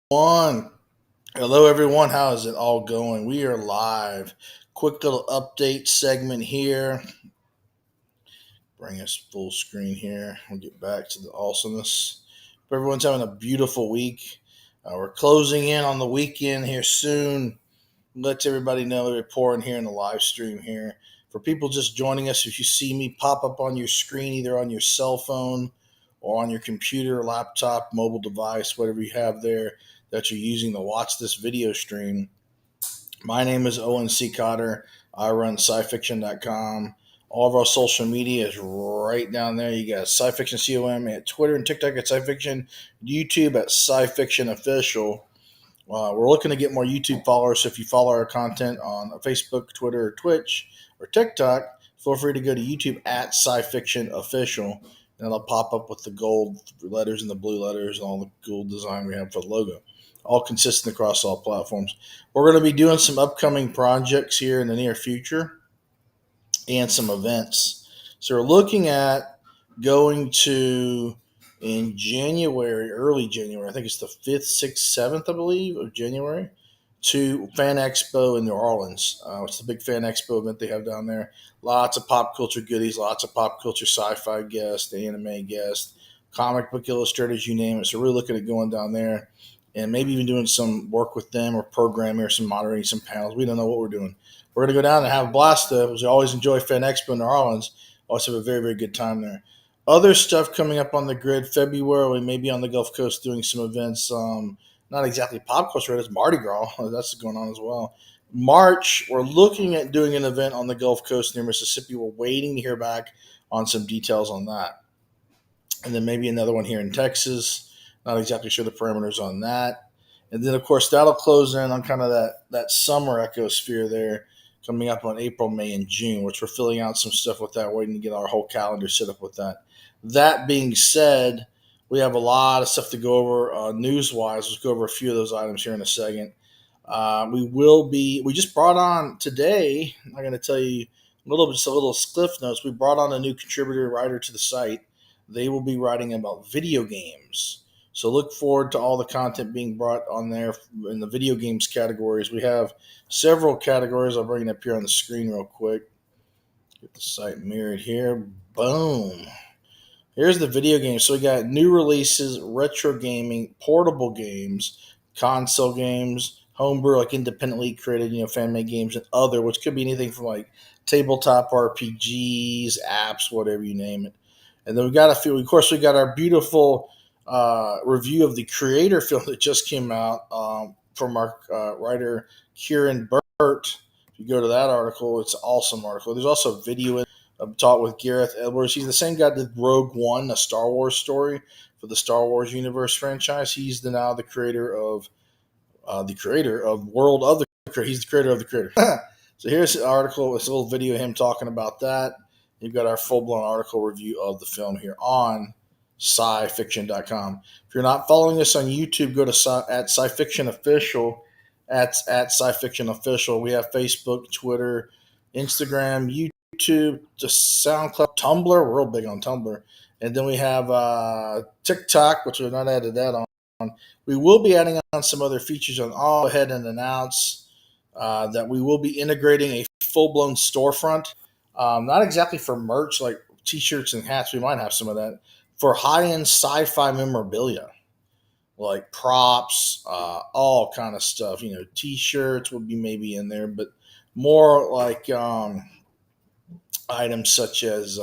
One. Hello, everyone. How is it all going? We are live. Quick little update segment here. Bring us full screen here. We'll get back to the awesomeness. Hope everyone's having a beautiful week. We're closing in on the weekend here soon. Let everybody know that we're pouring here in the live stream here. For people just joining us, if you see me pop up on your screen, either on your cell phone or on your computer, laptop, mobile device, whatever you have there that you're using to watch this video stream, my name is Owen C. Cotter. I run scifiction.com. All of our social media is right down there. You got scifiction.com at Twitter and TikTok at scifiction, YouTube at scifiction official. We're looking to get more YouTube followers. So if you follow our content on Facebook, Twitter, Twitch, or TikTok, feel free to go to YouTube at sci-fiction official, and it'll pop up with the gold letters and the blue letters and all the cool design we have for the logo. All consistent across all platforms. We're going to be doing some upcoming projects here in the near future and some events. So we're looking at going to in January, early January. I think it's the 5th, 6th, 7th, I believe, of January, to Fan Expo in New Orleans. It's the big Fan Expo event they have down there. Lots of pop culture goodies, lots of pop culture sci-fi guests, anime guests, comic book illustrators, you name it. So we're really looking at going down there and maybe even doing some work with them or programming or some moderating some panels. We don't know what we're doing. We're going to go down and have a blast though, because we always enjoy Fan Expo in New Orleans. Always have a very, very good time there. Other stuff coming up on the grid. February, we may be on the Gulf Coast doing some events. Not exactly pop culture, it's Mardi Gras. That's going on as well. March, we're looking at doing an event on the Gulf Coast near Mississippi. We're waiting to hear back on some details on that. And then maybe another one here in Texas. Not exactly sure the parameters on that. And then, of course, that'll close in on kind of that summer ecosphere there coming up on April, May, and June, which we're filling out some stuff with that, waiting to get our whole calendar set up with that. That being said, we have a lot of stuff to go over news-wise. Let's go over a few of those items here in a second. We just brought on today, I'm going to tell you just a little cliff notes. We brought on a new contributor writer to the site. They will be writing about video games. So look forward to all the content being brought on there in the video games categories. We have several categories. I'll bring it up here on the screen real quick. Get the site mirrored here. Boom. Here's the video games. So we got new releases, retro gaming, portable games, console games, homebrew, like independently created, fan made games, and other, which could be anything from like tabletop RPGs, apps, whatever you name it. And then we got a few. Of course, we got our beautiful review of the creator film that just came out from our writer Kieran Burt. If you go to that article, it's an awesome article. There's also a video talk with Gareth Edwards. He's the same guy that did Rogue One, a Star Wars story for the Star Wars universe franchise. He's now the creator of World of the Creator. He's the creator of the Creator. So here's an article. It's a little video of him talking about that. You've got our full-blown article review of the film here on scifiction.com. If you're not following us on YouTube, go to at scifiction official. At scifiction official. We have Facebook, Twitter, Instagram, YouTube, just SoundCloud, Tumblr. We're real big on Tumblr. And then we have TikTok, which we've not added that on. We will be adding on some other features on. I'll go ahead and announce that we will be integrating a full-blown storefront. Not exactly for merch like t-shirts and hats. We might have some of that. For high-end sci-fi memorabilia, like props, all kind of stuff. T-shirts would be maybe in there, but more like items such as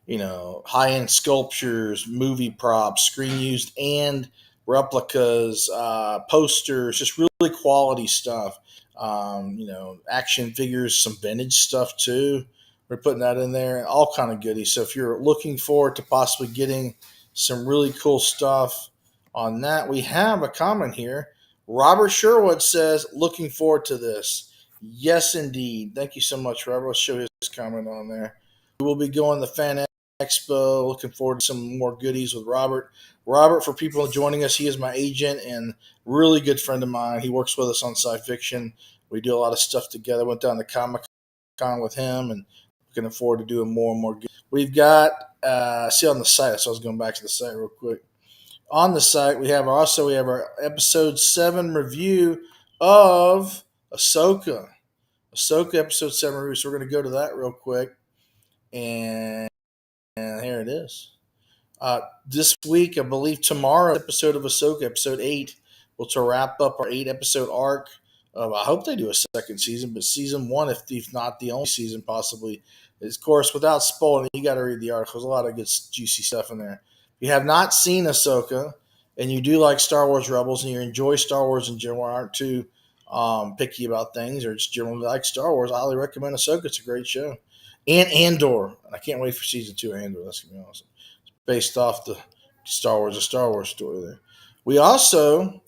high-end sculptures, movie props, screen used and replicas, posters, just really quality stuff. Action figures, some vintage stuff too. We're putting that in there, and all kind of goodies. So if you're looking forward to possibly getting some really cool stuff on that, we have a comment here. Robert Sherwood says, looking forward to this. Yes, indeed. Thank you so much, Robert. Let's show his comment on there. We will be going to Fan Expo. Looking forward to some more goodies with Robert. Robert, for people joining us, he is my agent and really good friend of mine. He works with us on sci fiction. We do a lot of stuff together. Went down to Comic Con with him and looking forward to doing more and more. We've got, see on the site, so I was going back to the site real quick. on the site, we have our episode 7 review of Ahsoka. Ahsoka episode 7 review. So we're going to go to that real quick. And here it is. This week, I believe tomorrow, episode of Ahsoka, episode 8, will to wrap up our 8 episode arc. I hope they do a second season, but season 1, if not the only season, possibly. Of course, without spoiling, you got to read the article. There's a lot of good, juicy stuff in there. If you have not seen Ahsoka, and you do like Star Wars Rebels, and you enjoy Star Wars in general, aren't too picky about things, or just generally like Star Wars, I highly recommend Ahsoka. It's a great show. And Andor. I can't wait for season 2 of Andor. That's going to be awesome, based off the a Star Wars story there. We also,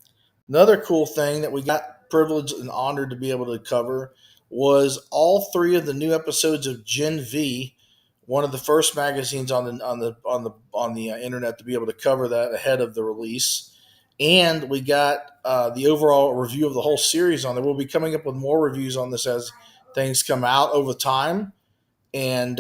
another cool thing that we got privileged and honored to be able to cover was all 3 of the new episodes of Gen V, one of the first magazines on the internet to be able to cover that ahead of the release. And we got the overall review of the whole series on there. We'll be coming up with more reviews on this as things come out over time, and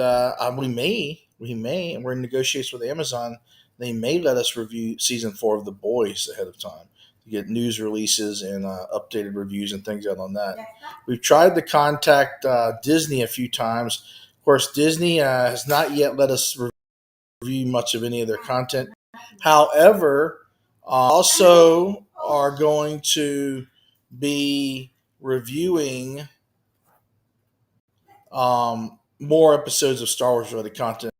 we may, and we're in negotiations with Amazon. They may let us review season 4 of The Boys ahead of time to get news releases and updated reviews and things out on that. We've tried to contact Disney a few times. Of course, Disney has not yet let us review much of any of their content. However, also are going to be reviewing more episodes of Star Wars related content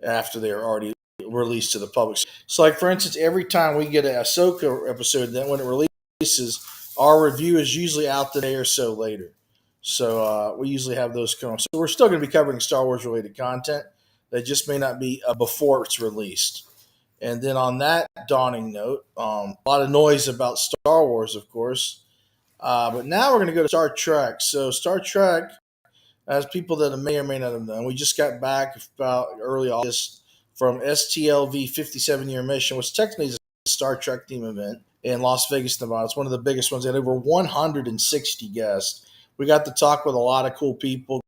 after they are already released to the public. So, like for instance, every time we get an Ahsoka episode, then when it releases, our review is usually out the day or so later. So we usually have those come. So we're still going to be covering Star Wars related content. That just may not be before it's released. And then on that dawning note, a lot of noise about Star Wars, of course. But now we're going to go to Star Trek. So Star Trek, as people that may or may not have known, we just got back about early August from STLV 57 Year Mission, which technically is a Star Trek theme event in Las Vegas, Nevada. It's one of the biggest ones. They had over 160 guests. We got to talk with a lot of cool people.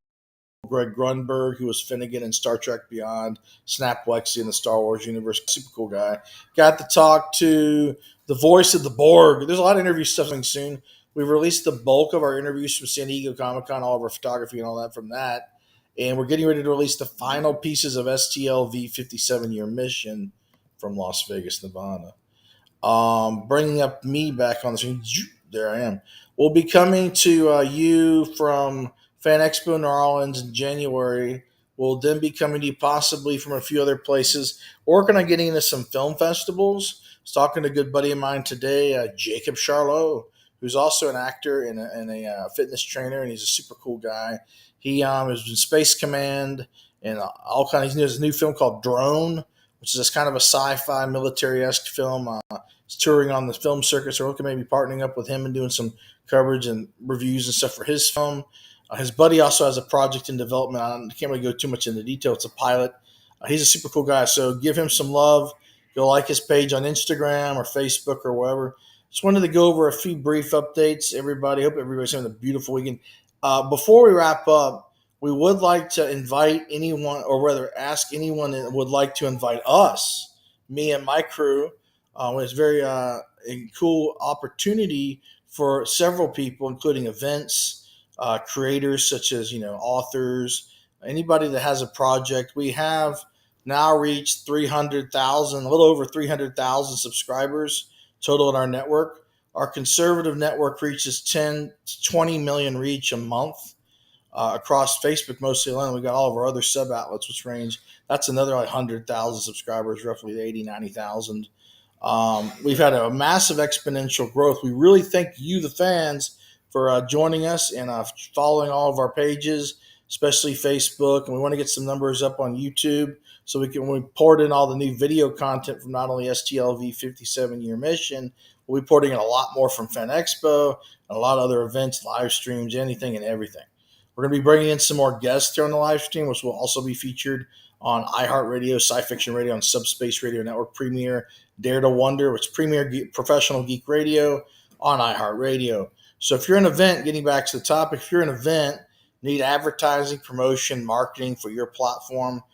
Greg Grunberg, who was Finnegan in Star Trek Beyond, Snap Lexi in the Star Wars universe, super cool guy. Got to talk to the voice of the Borg. There's a lot of interview stuff coming soon. We've released the bulk of our interviews from San Diego Comic-Con, all of our photography and all that from that. And we're getting ready to release the final pieces of STLV 57 Year Mission from Las Vegas, Nevada. Bringing up me back on the screen. There I am. We'll be coming to you from Fan Expo New Orleans in January. We'll then be coming to you possibly from a few other places. Working on getting into some film festivals. I was talking to a good buddy of mine today, Jacob Charlot, who's also an actor and a fitness trainer, and he's a super cool guy. He is in Space Command and all kinds. He has a new film called Drone, which is this kind of a sci-fi military-esque film. He's touring on the film circuit, so we're looking maybe partnering up with him and doing some coverage and reviews and stuff for his film. His buddy also has a project in development. I can't really go too much into detail. It's a pilot. He's a super cool guy, so give him some love. Go like his page on Instagram or Facebook or wherever. Just wanted to go over a few brief updates, everybody. Hope everybody's having a beautiful weekend. Before we wrap up, we would like to invite anyone, or rather ask anyone that would like to invite us, me and my crew. It's very a cool opportunity for several people, including events, creators such as authors, anybody that has a project. We have now reached 300,000, a little over 300,000 subscribers total in our network. Our conservative network reaches 10 to 20 million reach a month across Facebook mostly alone. We got all of our other sub outlets, which range, that's another like 100,000 subscribers, roughly 80, 90,000. We've had a massive exponential growth. We really thank you, the fans, for joining us and following all of our pages, especially Facebook. And we want to get some numbers up on YouTube so when we port in all the new video content from not only STLV 57 Year Mission, we'll be porting in a lot more from Fan Expo and a lot of other events, live streams, anything and everything. We're going to be bringing in some more guests here on the live stream, which will also be featured on iHeartRadio, Sci-Fiction Radio, on Subspace Radio Network, Premier Dare to Wonder, which is Premier Professional Geek Radio on iHeartRadio. So if you're an event, getting back to the topic, if you're an event, need advertising, promotion, marketing for your platform,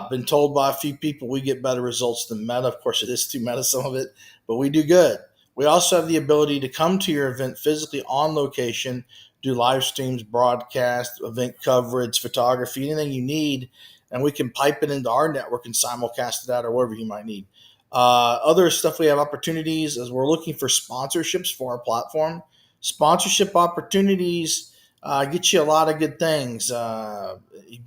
Been told by a few people we get better results than Meta. Of course, it is too Meta, some of it, but we do good. We also have the ability to come to your event physically on location, do live streams, broadcast, event coverage, photography, anything you need, and we can pipe it into our network and simulcast it out or whatever you might need. Other stuff we have opportunities is we're looking for sponsorships for our platform. Sponsorship opportunities get you a lot of good things. A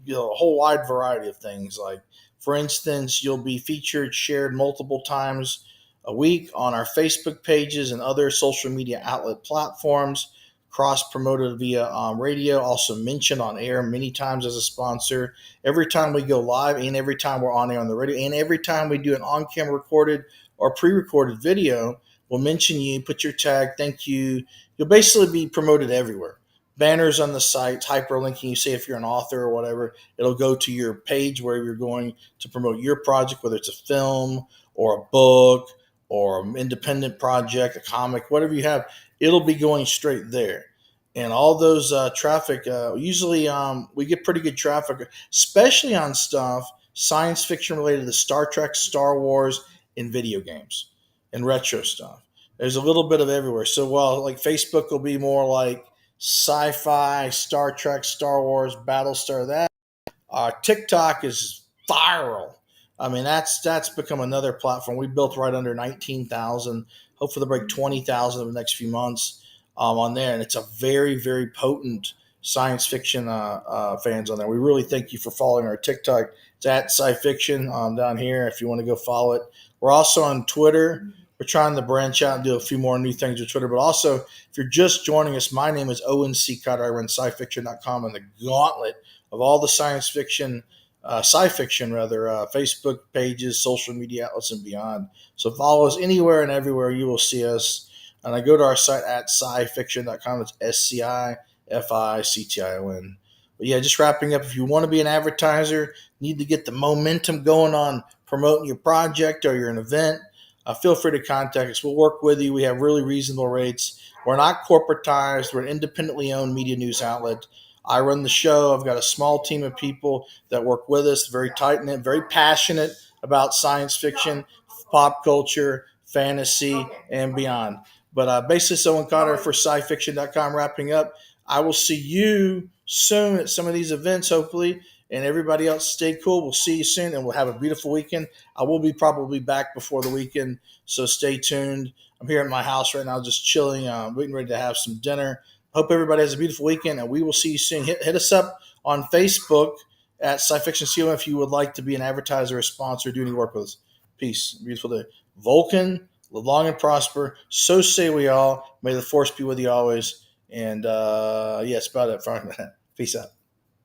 whole wide variety of things. Like, for instance, you'll be featured, shared multiple times a week on our Facebook pages and other social media outlet platforms. Cross promoted via radio, also mentioned on air many times as a sponsor. Every time we go live, and every time we're on air on the radio, and every time we do an on camera recorded or pre recorded video, we'll mention you, put your tag, thank you. You'll basically be promoted everywhere. Banners on the site, hyperlinking. You say if you're an author or whatever, it'll go to your page where you're going to promote your project, whether it's a film or a book or an independent project, a comic, whatever you have. It'll be going straight there. And all those traffic, usually we get pretty good traffic, especially on stuff science fiction related to Star Trek, Star Wars, and video games and retro stuff. There's a little bit of everywhere. So while like Facebook will be more like sci-fi, Star Trek, Star Wars, Battlestar, that TikTok is viral. I mean, that's become another platform. We built right under 19,000. Hopefully, to break 20,000 in the next few months on there, and it's a very, very potent science fiction fans on there. We really thank you for following our TikTok. It's at sci-fiction down here. If you want to go follow it, we're also on Twitter. We're trying to branch out and do a few more new things with Twitter. But also, if you're just joining us, my name is Owen C. Cutter. I run scifiction.com and the gauntlet of all the science fiction, sci-fiction rather, Facebook pages, social media outlets, and beyond. So follow us anywhere and everywhere. You will see us. And I go to our site at scifiction.com. It's SCIFICTION. But yeah, just wrapping up. If you want to be an advertiser, need to get the momentum going on promoting your project or your event, feel free to contact us. We'll work with you. We have really reasonable rates. We're not corporatized. We're an independently owned media news outlet. I run the show. I've got a small team of people that work with us, very tight knit, very passionate about science fiction, pop culture, fantasy, and beyond. But basically, Owen Cotter for scifiction.com. Wrapping up, I will see you soon at some of these events, hopefully. And everybody else, stay cool. We'll see you soon, and we'll have a beautiful weekend. I will be probably back before the weekend, so stay tuned. I'm here at my house right now, just chilling, waiting ready to have some dinner. Hope everybody has a beautiful weekend, and we will see you soon. Hit us up on Facebook at SciFiction if you would like to be an advertiser or sponsor, do any work with us. Peace. Beautiful day. Vulcan, live long and prosper. So say we all. May the force be with you always. And yes, about it. Peace out.